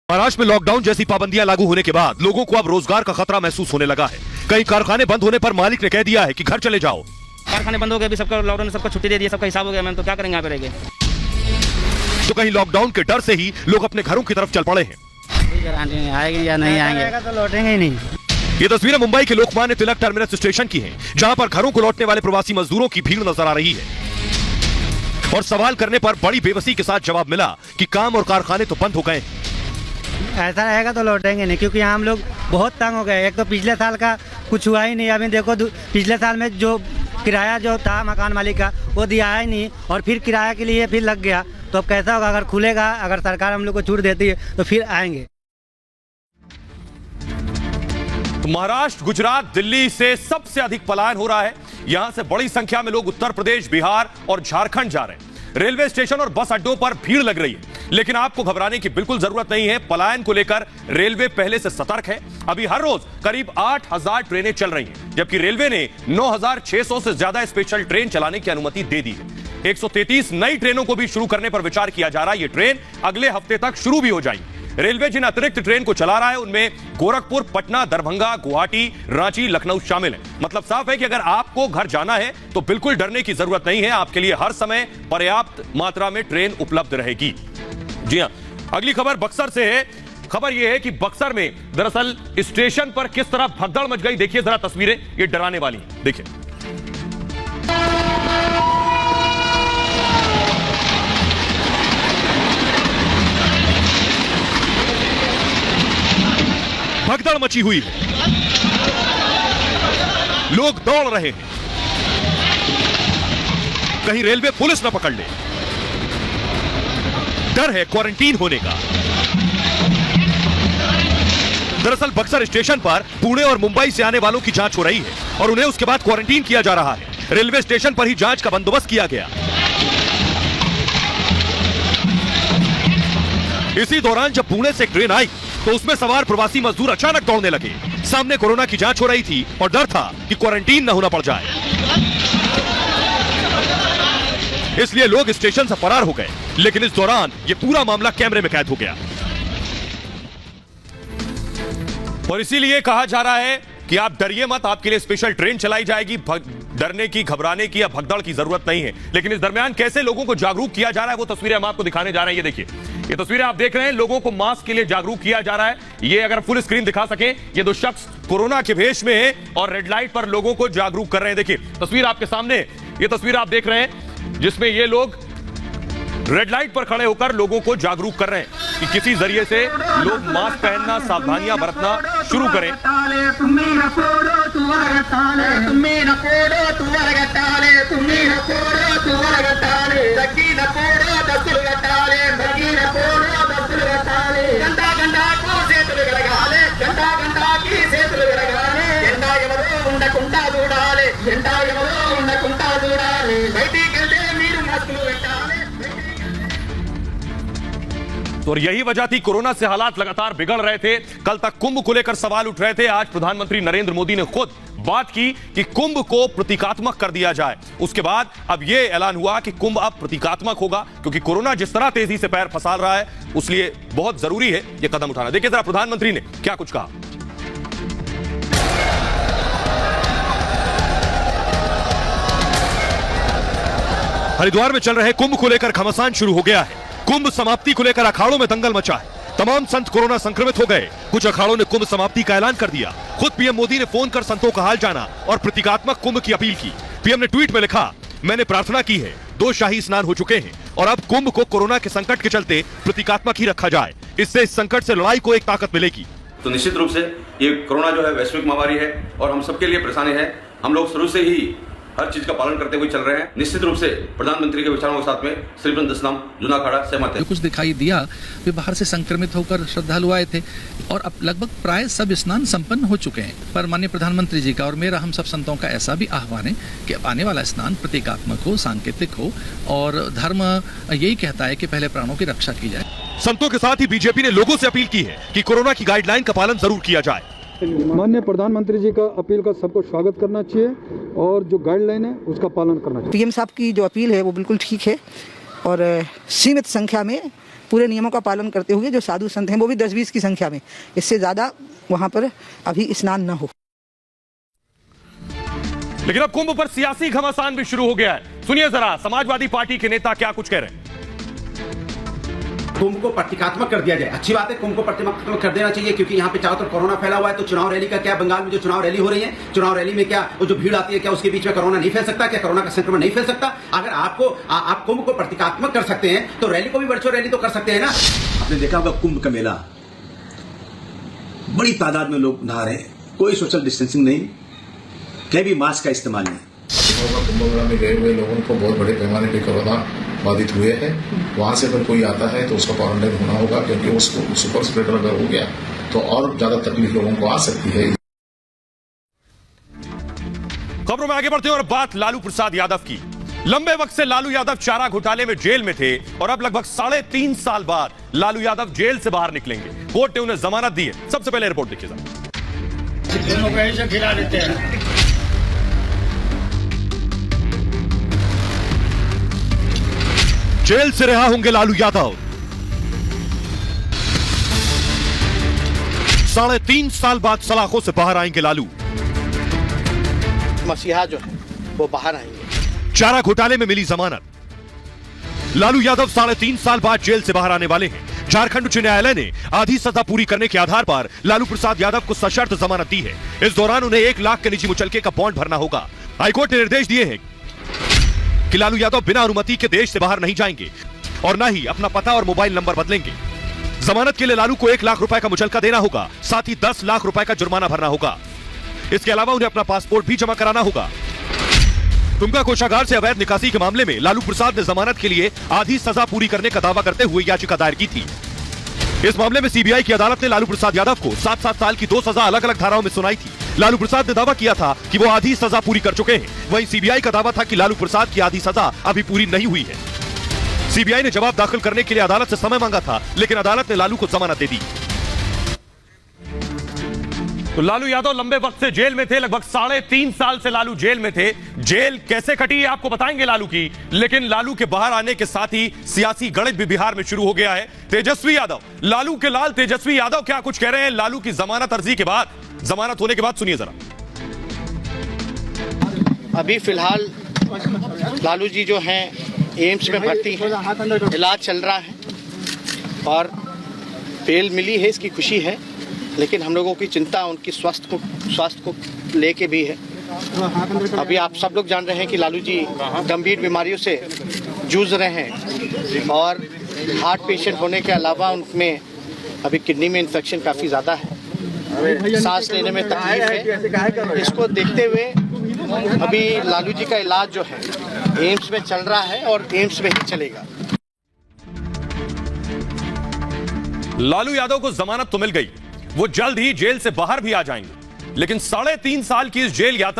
महाराष्ट्र में लॉकडाउन जैसी पाबंदियां लागू होने के बाद लोगों को अब रोजगार का खतरा महसूस होने लगा है। कई कारखाने बंद होने पर मालिक ने कह दिया है कि घर चले जाओ। कारखाने बंद हो गए, अभी सबका लॉकडाउन में सबका छुट्टी दे दिया, सबका हिसाब हो गया, मैम तो क्या करेंगे यहाँ पे रह गए। तो कहीं लॉकडाउन के डर से ही लोग अपने घरों की तरफ चल पड़े हैं। आएंगे या नहीं आएंगे तो लौटेंगे ही नहीं। ये तस्वीरें मुंबई के लोकमान्य तिलक टर्मिनस स्टेशन की हैं, जहां पर घरों को लौटने वाले प्रवासी मजदूरों की भीड़ नजर आ रही है। और सवाल करने पर बड़ी बेबसी के साथ जवाब मिला कि काम और कारखाने तो बंद हो गए। ऐसा रहेगा तो लौटेंगे नहीं, क्योंकि यहाँ हम लोग बहुत तंग हो गए। एक तो पिछले साल का कुछ हुआ ही नहीं, अभी देखो पिछले साल में जो किराया जो था मकान मालिक का वो दिया ही नहीं, और फिर किराया के लिए फिर लग गया। तो अब कैसा होगा? अगर खुलेगा, अगर सरकार हम लोग को छूट देती है तो फिर आएंगे। तो महाराष्ट्र, गुजरात, दिल्ली से सबसे अधिक पलायन हो रहा है। यहां से बड़ी संख्या में लोग उत्तर प्रदेश, बिहार और झारखंड जा रहे हैं। रेलवे स्टेशन और बस अड्डों पर भीड़ लग रही है, लेकिन आपको घबराने की बिल्कुल जरूरत नहीं है। पलायन को लेकर रेलवे पहले से सतर्क है। अभी हर रोज करीब 8000 ट्रेनें चल रही हैं, जबकि रेलवे ने 9600 से ज्यादा स्पेशल ट्रेन चलाने की अनुमति दे दी है। 133 नई ट्रेनों को भी शुरू करने पर विचार किया जा रहा है। ये ट्रेन अगले हफ्ते तक शुरू भी हो जाएगी। रेलवे जिन अतिरिक्त ट्रेन को चला रहा है उनमें गोरखपुर, पटना, दरभंगा, गुवाहाटी, रांची, लखनऊ शामिल है। मतलब साफ है कि अगर आपको घर जाना है तो बिल्कुल डरने की जरूरत नहीं है। आपके लिए हर समय पर्याप्त मात्रा में ट्रेन उपलब्ध रहेगी। जी हां, अगली खबर बक्सर से है। खबर यह है कि बक्सर में दरअसल स्टेशन पर किस तरह भगदड़ मच गई। देखिए जरा तस्वीरें, ये डराने वाली हैं। देखिए भगदड़ मची हुई है, लोग दौड़ रहे हैं, कहीं रेलवे पुलिस न पकड़ ले। डर है क्वारंटीन होने का। दरअसल बक्सर स्टेशन पर पुणे और मुंबई से आने वालों की जांच हो रही है और उन्हें उसके बाद क्वारंटीन किया जा रहा है। रेलवे स्टेशन पर ही जांच का बंदोबस्त किया गया। इसी दौरान जब पुणे से एक ट्रेन आई तो उसमें सवार प्रवासी मजदूर अचानक दौड़ने लगे। सामने कोरोना की जांच हो रही थी और डर था कि क्वारंटीन न होना पड़ जाए, इसलिए लोग स्टेशन से फरार हो गए। लेकिन इस दौरान यह पूरा मामला कैमरे में कैद हो गया और इसीलिए कहा जा रहा है कि आप डरिए मत, आपके लिए स्पेशल ट्रेन चलाई जाएगी। डरने की, घबराने की या भगदड़ की जरूरत नहीं है। लेकिन इस दरमियान कैसे लोगों को जागरूक किया जा रहा है वो तस्वीरें हम आपको दिखाने जा रहे हैं। ये देखिए, ये तस्वीरें आप देख रहे हैं, लोगों को मास्क के लिए जागरूक किया जा रहा है। ये अगर फुल स्क्रीन दिखा सकें, ये दो शख्स कोरोना के भेष में है और रेड लाइट पर लोगों को जागरूक कर रहे हैं। देखिए तस्वीर आपके सामने, ये तस्वीर आप देख रहे हैं जिसमें ये लोग रेड लाइट पर खड़े होकर लोगों को जागरूक कर रहे हैं कि किसी जरिए से लोग मास्क पहनना, सावधानियां बरतना शुरू करें। और यही वजह थी, कोरोना से हालात लगातार बिगड़ रहे थे। कल तक कुंभ को लेकर सवाल उठ रहे थे। आज प्रधानमंत्री नरेंद्र मोदी ने खुद बात की कि कुंभ को प्रतीकात्मक कर दिया जाए। उसके बाद अब यह ऐलान हुआ कि कुंभ अब प्रतीकात्मक होगा, क्योंकि कोरोना जिस तरह तेजी से पैर फंसाल रहा है उसलिए बहुत जरूरी है यह कदम उठाना। देखिए जरा प्रधानमंत्री ने क्या कुछ कहा। हरिद्वार में चल रहे कुंभ को लेकर घमासान शुरू हो गया है। कुंभ समाप्ति को लेकर अखाड़ों में दंगल मचा है। तमाम संत कोरोना संक्रमित हो गए। कुछ अखाड़ों ने कुंभ समाप्ति का ऐलान कर दिया। खुद पीएम मोदी ने फोन कर संतों का हाल जाना और प्रतीकात्मक कुंभ की अपील की। पीएम ने ट्वीट में लिखा, मैंने प्रार्थना की है, 2 शाही स्नान हो चुके हैं और अब कुंभ को कोरोना के संकट के चलते प्रतीकात्मक ही रखा जाए। इससे इस संकट से लड़ाई को एक ताकत मिलेगी। तो निश्चित रूप से ये कोरोना जो है वैश्विक महामारी है और हम सबके लिए परेशानी है। हम लोग शुरू से ही हर चीज का पालन करते हुए चल रहे हैं। निश्चित रूप से प्रधानमंत्री के विचारों के साथ में श्रीवृंद स्नान जूना अखाड़ा सहमत है। कुछ दिखाई दिया, वे बाहर से संक्रमित होकर श्रद्धालु आए थे और अब लगभग प्राय सब स्नान संपन्न हो चुके हैं। पर माननीय प्रधानमंत्री जी का और मेरा हम सब संतों का ऐसा भी आह्वान है कि अब आने वाला स्नान प्रतीकात्मक हो, सांकेतिक हो और धर्म यही कहता है कि पहले प्राणों की रक्षा की जाए। संतों के साथ ही बीजेपी ने लोगों से अपील की है कि कोरोना की गाइडलाइन का पालन जरूर किया जाए। माननीय प्रधानमंत्री जी का अपील का सबको स्वागत करना चाहिए और जो गाइडलाइन है उसका पालन करना चाहिए। पीएम साहब की जो अपील है वो बिल्कुल ठीक है और सीमित संख्या में पूरे नियमों का पालन करते हुए जो साधु संत हैं वो भी 10-20 की संख्या में, इससे ज़्यादा वहाँ पर अभी स्नान न हो। लेकिन अब कुंभ पर सियासी घमासान भी शुरू हो गया है। सुनिए जरा समाजवादी पार्टी के नेता क्या कुछ कह रहे हैं। कुंभ को प्रतीकात्मक कर दिया जाए, अच्छी बात है, कुंभ को प्रतीकात्मक कर देना चाहिए, क्योंकि यहाँ पे चारों तरफ कोरोना फैला हुआ है। तो चुनाव रैली का क्या, बंगाल में जो चुनाव रैली हो रही है, चुनाव रैली में क्या वो जो भीड़ आती है, क्या उसके बीच में कोरोना नहीं फैल सकता? क्या कोरोना का संक्रमण नहीं फैल सकता? अगर आप कुंभ को प्रतीकात्मक कर सकते हैं तो रैली को भी वर्चुअल रैली तो कर सकते हैं ना। आपने देखा होगा कुंभ का मेला, बड़ी तादाद में लोग नहा रहे हैं, कोई सोशल डिस्टेंसिंग नहीं, कहीं भी मास्क का इस्तेमाल नहीं। कुंभ मेला में गए हुए लोगों को बहुत बड़े पैमाने पर कोरोना बाधित हुए हैं। वहां से अगर कोई आता है तो उसका क्वारंटाइन होना होगा, क्योंकि उसको सुपर स्प्रेडर अगर हो गया तो और ज्यादा तकलीफ लोगों को आ सकती है। खबरों में आगे बढ़ते हैं और बात लालू प्रसाद यादव की। लंबे वक्त से लालू यादव चारा घोटाले में जेल में थे और अब लगभग 3.5 साल बाद लालू यादव जेल से बाहर निकलेंगे। कोर्ट ने उन्हें जमानत दी है। सबसे पहले रिपोर्ट देखिए जरा। खिला देते हैं। जेल से रिहा होंगे लालू यादव। 3.5 साल बाद सलाखों से बाहर आएंगे लालू। मसीहा जो है वो बाहर आएंगे। चारा घोटाले में मिली जमानत। लालू यादव 3.5 साल बाद जेल से बाहर आने वाले हैं। झारखंड उच्च न्यायालय ने आधी सजा पूरी करने के आधार पर लालू प्रसाद यादव को सशर्त जमानत दी है। इस दौरान उन्हें 1 लाख के निजी मुचलके का बॉन्ड भरना होगा। हाईकोर्ट ने निर्देश दिए हैं कि लालू यादव बिना अनुमति के देश से बाहर नहीं जाएंगे और न ही अपना पता और मोबाइल नंबर बदलेंगे। जमानत के लिए लालू को 1 लाख रुपए का मुचलका देना होगा, साथ ही 10 लाख रुपए का जुर्माना भरना होगा। इसके अलावा उन्हें अपना पासपोर्ट भी जमा कराना होगा। दुमका कोषागार से अवैध निकासी के मामले में लालू प्रसाद ने जमानत के लिए आधी सजा पूरी करने का दावा करते हुए याचिका दायर की थी। इस मामले में सीबीआई की अदालत ने लालू प्रसाद यादव को 7-7 साल की 2 सजा अलग अलग धाराओं में सुनाई थी। लालू प्रसाद ने दावा किया था कि वो आधी सजा पूरी कर चुके हैं। वहीं सीबीआई का दावा था कि लालू प्रसाद की आधी सजा अभी पूरी नहीं हुई है। सीबीआई ने जवाब दाखिल करने के लिए अदालत से समय मांगा था, लेकिन अदालत ने लालू को जमानत दे दी। तो लालू यादव लंबे वक्त से जेल में थे। लगभग 3.5 साल से लालू जेल में थे। जेल कैसे कटी आपको बताएंगे लालू की, लेकिन लालू के बाहर आने के साथ ही सियासी गणित भी बिहार में शुरू हो गया है। तेजस्वी यादव, लालू के लाल तेजस्वी यादव क्या कुछ कह रहे हैं लालू की जमानत अर्जी के बाद, जमानत होने के बाद, सुनिए जरा। अभी फिलहाल लालू जी जो हैं एम्स में भर्ती हैं, इलाज चल रहा है और बेल मिली है, इसकी खुशी है। लेकिन हम लोगों की चिंता उनकी स्वास्थ्य को लेके भी है। अभी आप सब लोग जान रहे हैं कि लालू जी गंभीर बीमारियों से जूझ रहे हैं और हार्ट पेशेंट होने के अलावा उनमें अभी किडनी में इन्फेक्शन काफ़ी ज़्यादा है, सांस लेने में तकलीफ है। इसको देखते हुए अभी लालू जी का इलाज जो है एम्स में चल रहा है और एम्स में ही चलेगा। लालू यादव को जमानत तो मिल गई, वो जल्द ही जेल से बाहर भी आ जाएंगे, लेकिन 3.5 साल की इस जेल यात्रा